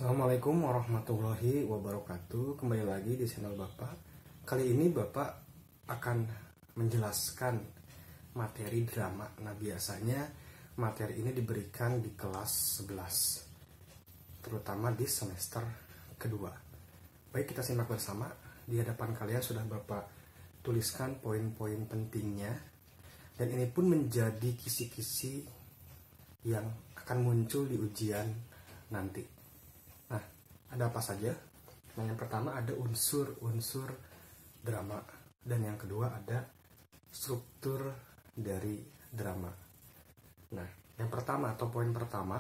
Assalamualaikum warahmatullahi wabarakatuh. Kembali lagi di channel Bapak. Kali ini Bapak akan menjelaskan materi drama. Nah, biasanya materi ini diberikan di kelas 11, terutama di semester kedua. Baik, kita simak bersama. Di hadapan kalian sudah Bapak tuliskan poin-poin pentingnya, dan ini pun menjadi kisi-kisi yang akan muncul di ujian nanti. Nah, ada apa saja? Nah, yang pertama ada unsur-unsur drama, dan yang kedua ada struktur dari drama. Nah, yang pertama atau poin pertama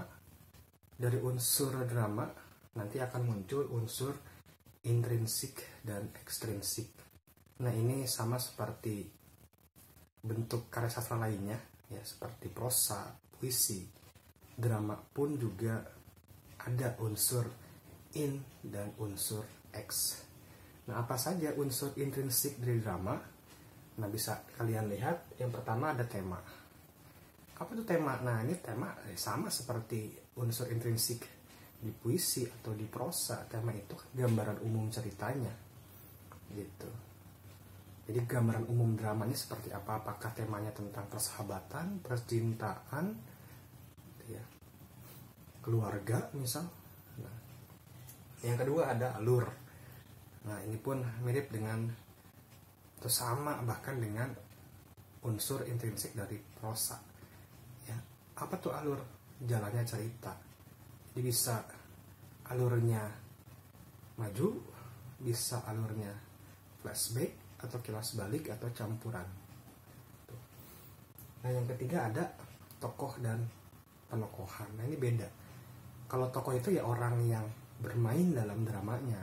dari unsur drama nanti akan muncul unsur intrinsik dan ekstrinsik. Nah, ini sama seperti bentuk karya sastra lainnya, ya, seperti prosa, puisi, drama pun juga ada unsur in dan unsur x. Nah, apa saja unsur intrinsik dari drama? Nah, bisa kalian lihat, yang pertama ada tema. Apa itu tema? Nah, ini tema sama seperti unsur intrinsik di puisi atau di prosa. Tema itu gambaran umum ceritanya, gitu. Jadi gambaran umum dramanya seperti apa? Apakah temanya tentang persahabatan, percintaan, ya, keluarga misal. Nah, yang kedua ada alur. Nah, ini pun mirip dengan atau sama bahkan dengan unsur intrinsik dari prosa, ya. Apa tuh alur? Jalannya cerita. Jadi bisa alurnya maju, bisa alurnya flashback atau kilas balik atau campuran. Nah, yang ketiga ada tokoh dan penokohan. Nah, ini beda. Kalau tokoh itu ya orang yang bermain dalam dramanya,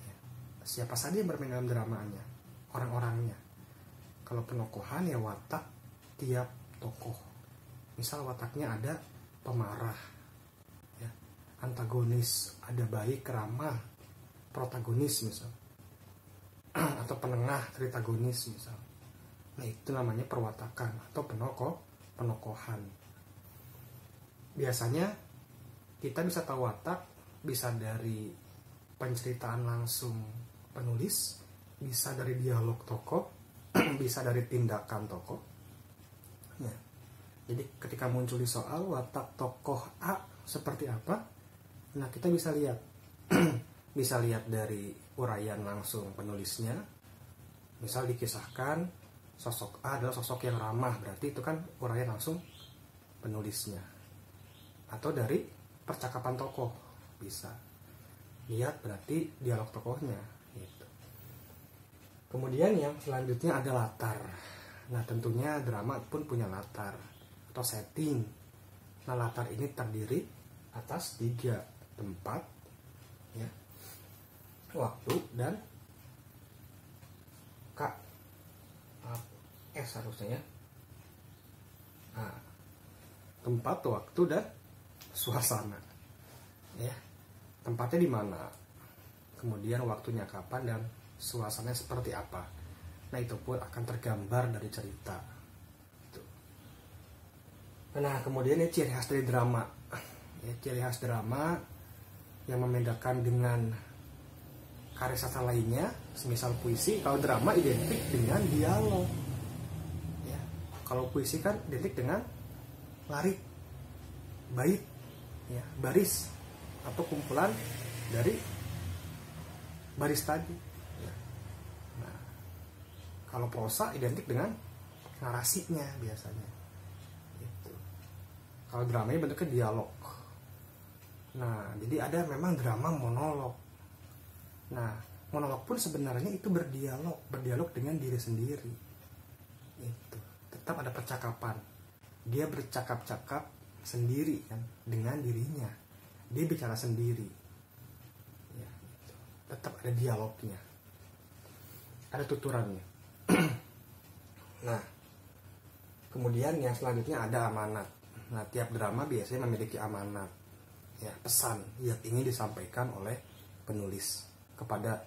ya, siapa saja yang bermain dalam dramanya, orang-orangnya. Kalau penokohan ya watak tiap tokoh. Misal wataknya ada pemarah, ya, antagonis, ada baik, ramah, protagonis misal, atau penengah, tritagonis misal. Nah, itu namanya perwatakan atau penokohan. Biasanya kita bisa tahu watak bisa dari penceritaan langsung penulis, bisa dari dialog tokoh, bisa dari tindakan tokoh. Nah, jadi ketika muncul di soal watak tokoh A seperti apa, nah kita bisa lihat bisa lihat dari uraian langsung penulisnya. Misal dikisahkan sosok A adalah sosok yang ramah, berarti itu kan uraian langsung penulisnya. Atau dari percakapan tokoh, bisa lihat berarti dialog tokohnya, gitu. Kemudian yang selanjutnya ada latar. Nah, tentunya drama pun punya latar atau setting. Nah, latar ini terdiri atas 3 tempat, ya, waktu dan harusnya, ya. Nah, tempat, waktu, dan suasana, ya. Tempatnya di mana, kemudian waktunya kapan, dan suasananya seperti apa. Nah, itu pun akan tergambar dari cerita. Nah, kemudian ini ciri khas dari drama, ya, ciri khas drama yang membedakan dengan karya sastra lainnya, semisal puisi. Kalau drama identik dengan dialog, ya. Kalau puisi kan identik dengan larik, bait, ya, baris atau kumpulan dari baris tadi, ya. Nah, kalau prosa identik dengan narasinya biasanya, gitu. Kalau dramanya bentuknya dialog. Nah, jadi ada memang drama monolog. Nah, monolog pun sebenarnya itu berdialog dengan diri sendiri, itu tetap ada percakapan. Dia bercakap-cakap sendiri kan dengan dirinya, dia bicara sendiri, ya, gitu. Tetap ada dialognya, ada tuturannya. Nah, kemudian yang selanjutnya ada amanat. Nah, tiap drama biasanya memiliki amanat, ya, pesan yang ingin disampaikan oleh penulis kepada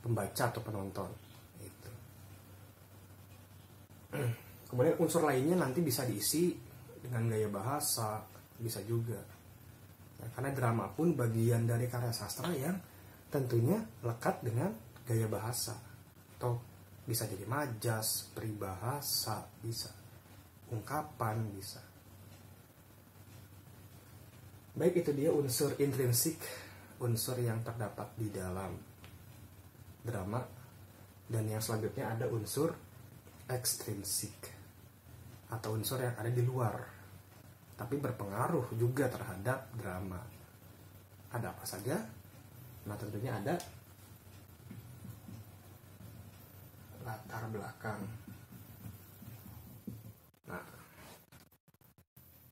pembaca atau penonton, gitu. Kemudian unsur lainnya nanti bisa diisi dengan gaya bahasa, bisa juga Ya, karena drama pun bagian dari karya sastra yang tentunya lekat dengan gaya bahasa, atau bisa jadi majas, peribahasa, bisa ungkapan, bisa. Baik, itu dia unsur intrinsik, unsur yang terdapat di dalam drama. Dan yang selanjutnya ada unsur ekstrinsik, atau unsur yang ada di luar tapi berpengaruh juga terhadap drama. Ada apa saja? Nah, tentunya ada latar belakang. Nah,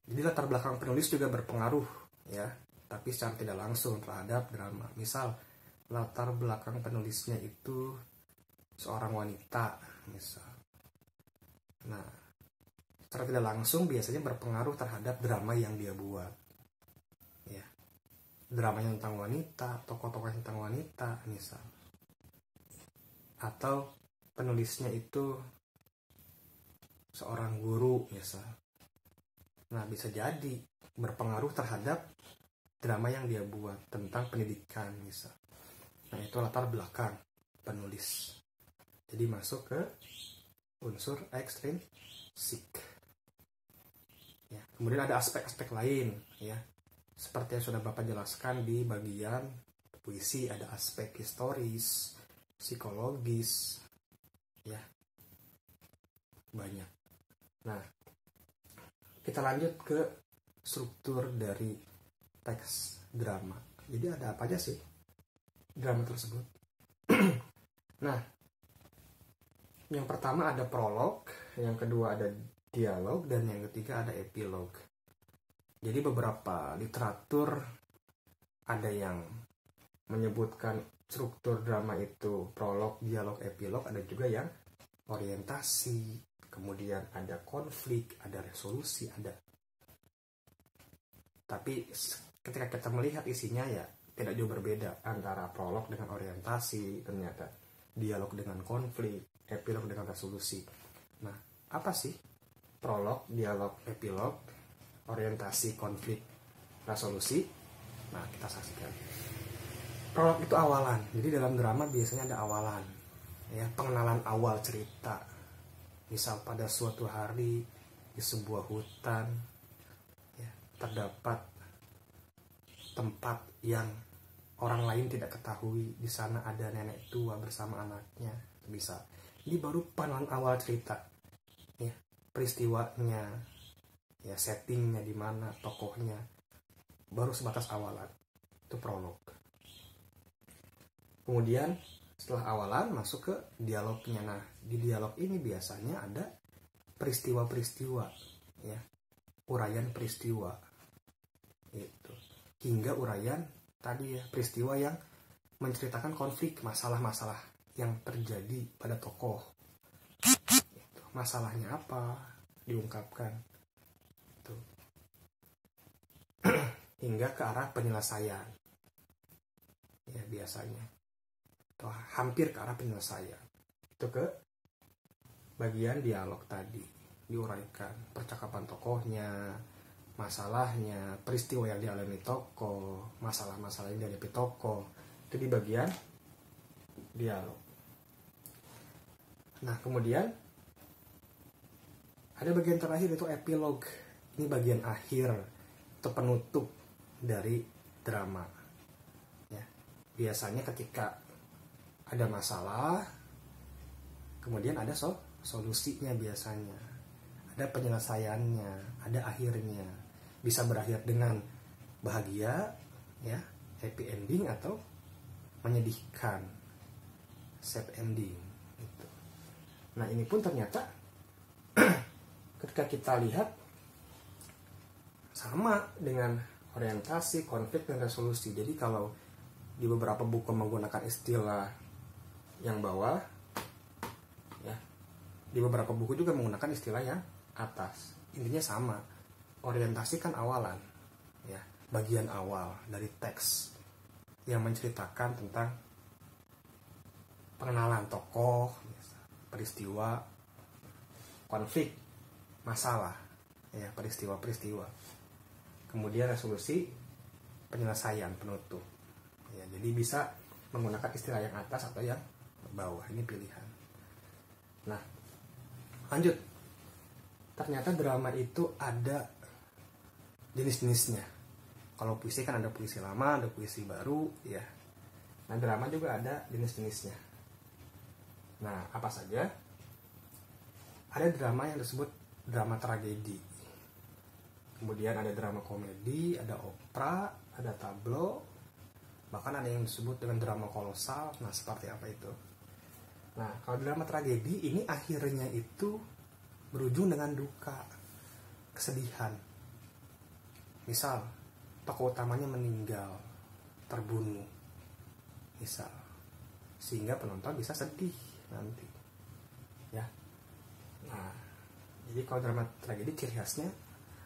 jadi latar belakang penulis juga berpengaruh, ya, tapi secara tidak langsung terhadap drama. Misal, latar belakang penulisnya itu seorang wanita, misal. Nah, secara tidak langsung biasanya berpengaruh terhadap drama yang dia buat. Ya, dramanya tentang wanita, tokoh-tokoh tentang wanita, misal. Atau penulisnya itu seorang guru, misal. Nah, bisa jadi berpengaruh terhadap drama yang dia buat tentang pendidikan, misal. Nah, itu latar belakang penulis. Jadi masuk ke unsur ekstrinsik. Ya, kemudian ada aspek-aspek lain, ya. Seperti yang sudah Bapak jelaskan di bagian puisi, ada aspek historis, psikologis, ya. Banyak. Nah, kita lanjut ke struktur dari teks drama. Jadi ada apa aja sih drama tersebut? Nah, yang pertama ada prolog, yang kedua ada dialog, dan yang ketiga ada epilog. Jadi beberapa literatur ada yang menyebutkan struktur drama itu prolog, dialog, epilog, ada juga yang orientasi, kemudian ada konflik, ada resolusi, ada. Tapi ketika kita melihat isinya ya tidak jauh berbeda antara prolog dengan orientasi, ternyata dialog dengan konflik, epilog dengan resolusi. Nah, apa sih prolog, dialog, epilog, orientasi, konflik, resolusi? Nah, kita saksikan. Prolog itu awalan. Jadi dalam drama biasanya ada awalan, ya, pengenalan awal cerita. Misal pada suatu hari di sebuah hutan, ya, terdapat tempat yang orang lain tidak ketahui. Di sana ada nenek tua bersama anaknya, bisa. Ini baru pengenalan awal cerita, ya, peristiwanya, ya, settingnya di mana, tokohnya, baru sebatas awalan. Itu prolog. Kemudian setelah awalan masuk ke dialognya. Nah, di dialog ini biasanya ada peristiwa-peristiwa, ya, uraian peristiwa, itu hingga uraian tadi, ya, peristiwa yang menceritakan konflik, masalah-masalah yang terjadi pada tokoh. Itu, masalahnya apa diungkapkan, itu hingga ke arah penyelesaian, ya, biasanya atau hampir ke arah penyelesaian. Itu ke bagian dialog tadi, diuraikan percakapan tokohnya, masalahnya, peristiwa yang dialami tokoh, masalah-masalah yang dihadapi tokoh, itu di bagian dialog. Nah, kemudian ada bagian terakhir, itu epilog. Ini bagian akhir atau penutup dari drama, ya. Biasanya ketika ada masalah, kemudian ada solusinya, biasanya ada penyelesaiannya, ada akhirnya. Bisa berakhir dengan bahagia, ya, happy ending, atau menyedihkan, sad ending, gitu. Nah, ini pun ternyata ketika kita lihat sama dengan orientasi, konflik, dan resolusi. Jadi kalau di beberapa buku menggunakan istilah yang bawah, ya, di beberapa buku juga menggunakan istilah yang atas. Intinya sama. Orientasi kan awalan, ya, bagian awal dari teks yang menceritakan tentang pengenalan tokoh, peristiwa, konflik, masalah, ya, peristiwa-peristiwa. Kemudian resolusi penyelesaian penutup. Ya, jadi bisa menggunakan istilah yang atas atau yang bawah, ini pilihan. Nah, lanjut. Ternyata drama itu ada jenis-jenisnya. Kalau puisi kan ada puisi lama, ada puisi baru, ya. Nah, drama juga ada jenis-jenisnya. Nah, apa saja? Ada drama yang disebut drama tragedi. Kemudian ada drama komedi, ada opera, ada tablo, bahkan ada yang disebut dengan drama kolosal. Nah, seperti apa itu? Nah, kalau drama tragedi ini akhirnya itu berujung dengan duka, kesedihan. Misal, tokoh utamanya meninggal, terbunuh, misal, sehingga penonton bisa sedih nanti, ya. Nah, jadi kalau drama tragedi ciri khasnya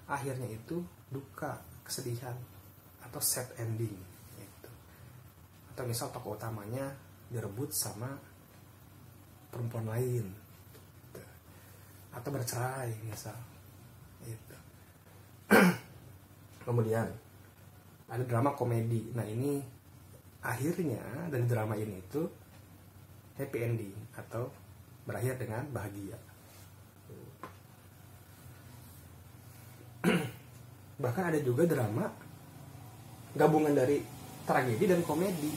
akhirnya itu duka, kesedihan, atau sad ending, gitu. Atau misal tokoh utamanya direbut sama perempuan lain, gitu. Atau bercerai, misal, gitu. Kemudian ada drama komedi. Nah, ini akhirnya dari drama ini itu happy ending atau berakhir dengan bahagia. Bahkan ada juga drama gabungan dari tragedi dan komedi.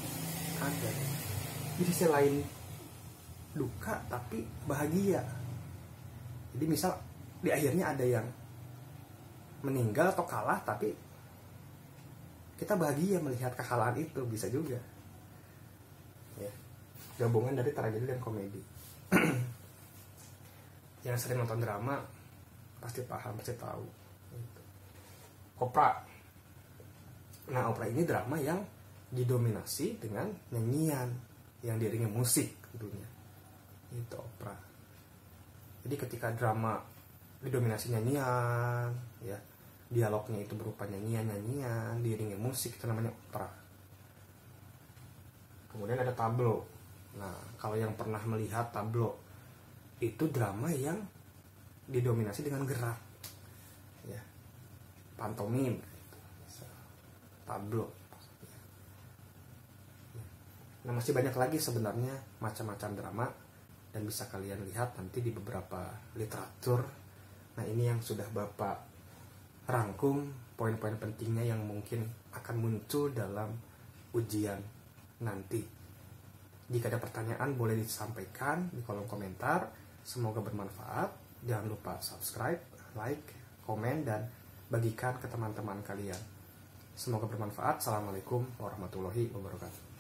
Ada di sisi lain duka tapi bahagia. Jadi misal di akhirnya ada yang meninggal atau kalah, tapi kita bahagia melihat kekalahan itu, bisa juga, ya. Gabungan dari tragedi dan komedi. Yang sering nonton drama pasti paham, pasti tahu. Opera. Nah, opera ini drama yang didominasi dengan nyanyian yang diiringi musik tentunya. Itu opera. Jadi ketika drama didominasi nyanyian, ya, dialognya itu berupa nyanyian diiringi musik, itu namanya opera. Kemudian ada tablo. Nah, kalau yang pernah melihat tablo, itu drama yang didominasi dengan gerak, ya, pantomim, tablo. Nah, masih banyak lagi sebenarnya macam-macam drama, dan bisa kalian lihat nanti di beberapa literatur. Nah, ini yang sudah Bapak rangkum poin-poin pentingnya yang mungkin akan muncul dalam ujian nanti. Jika ada pertanyaan boleh disampaikan di kolom komentar. Semoga bermanfaat. Jangan lupa subscribe, like, komen, dan bagikan ke teman-teman kalian. Semoga bermanfaat. Assalamualaikum warahmatullahi wabarakatuh.